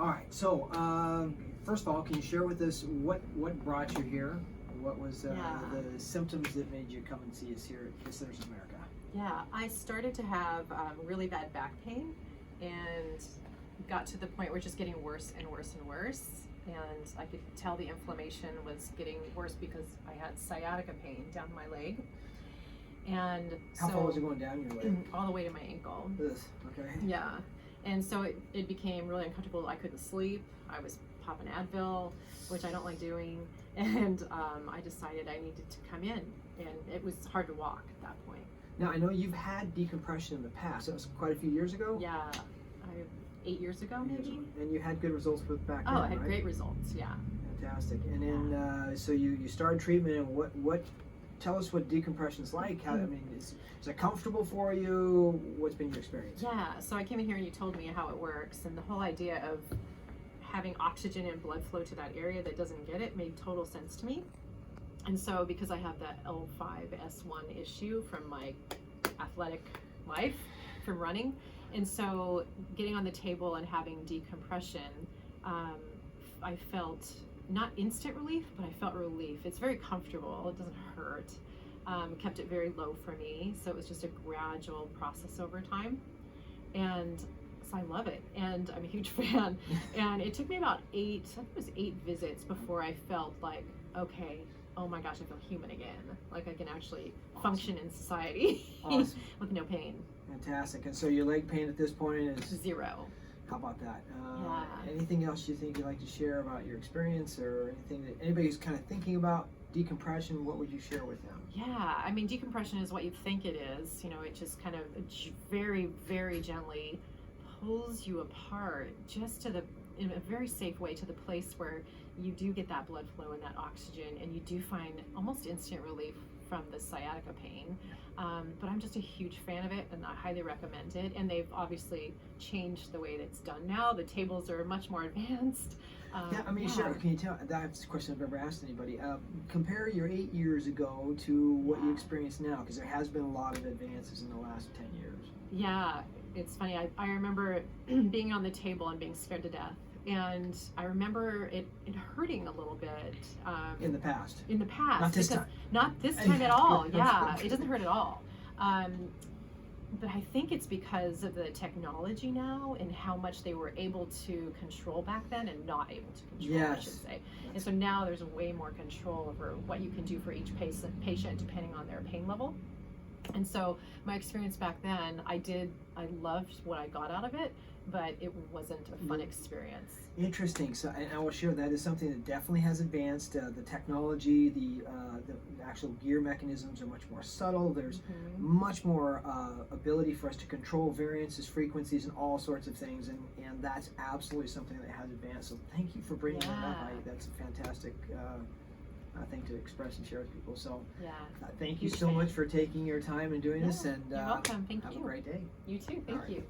All right. So, first of all, can you share with us what brought you here? What was the symptoms that made you come and see us here at Centers of America? Yeah, I started to have really bad back pain and got to the point where it was just getting worse and worse and worse. And I could tell the inflammation was getting worse because I had sciatica pain down my leg. And How far was it going down your leg? All the way to my ankle. This, okay. Yeah. And so it became really uncomfortable. I couldn't sleep. I was popping Advil, which I don't like doing. And I decided I needed to come in. And it was hard to walk at that point. Now, I know you've had decompression in the past. That was quite a few years ago? Yeah. 8 years ago, maybe. And you had good results with back then, I had right? great results, yeah. Fantastic. And then, so you started treatment, and what? Tell us what decompression's like. How, I mean, is it comfortable for you? What's been your experience? Yeah, so I came in here and you told me how it works, and the whole idea of having oxygen and blood flow to that area that doesn't get it made total sense to me. And so because I have that L5S1 issue from my athletic life, from running, and so getting on the table and having decompression, I felt not instant relief, but I felt relief. It's very comfortable. It doesn't hurt. Kept it very low for me. So it was just a gradual process over time. And so I love it. And I'm a huge fan. And it took me about I think it was 8 visits before I felt like, okay, oh my gosh, I feel human again. Like I can actually function in society with no pain. Fantastic. And so your leg pain at this point is 0. How about that? Yeah. Anything else you think you'd like to share about your experience, or anything that anybody who's kind of thinking about decompression, what would you share with them? Yeah, I mean, decompression is what you think it is. You know, it just kind of very, very gently pulls you apart just in a very safe way to the place where you do get that blood flow and that oxygen, and you do find almost instant relief from the sciatica pain. But I'm just a huge fan of it, and I highly recommend it. And they've obviously changed the way that it's done now. The tables are much more advanced. Sure. Can you tell? That's a question I've never asked anybody. Compare your 8 years ago to what you experience now, because there has been a lot of advances in the last 10 years. Yeah, it's funny. I remember being on the table and being scared to death. And I remember it hurting a little bit. In the past. In the past. Not this time. Not this time at all. Yeah, it doesn't hurt at all. But I think it's because of the technology now and how much they were able to control back then and not able to control, I should say. And so now there's way more control over what you can do for each patient depending on their pain level. And so my experience back then, I loved what I got out of it, but it wasn't a fun experience. Interesting. So, and I will share that is something that definitely has advanced. The technology, the actual gear mechanisms are much more subtle. There's much more ability for us to control variances, frequencies, and all sorts of things. And that's absolutely something that has advanced. So thank you for bringing that up. That's a fantastic thing to express and share with people. So thank you so much for taking your time and doing this. And you're welcome. Thank you. Have a great day. You too. Thank you.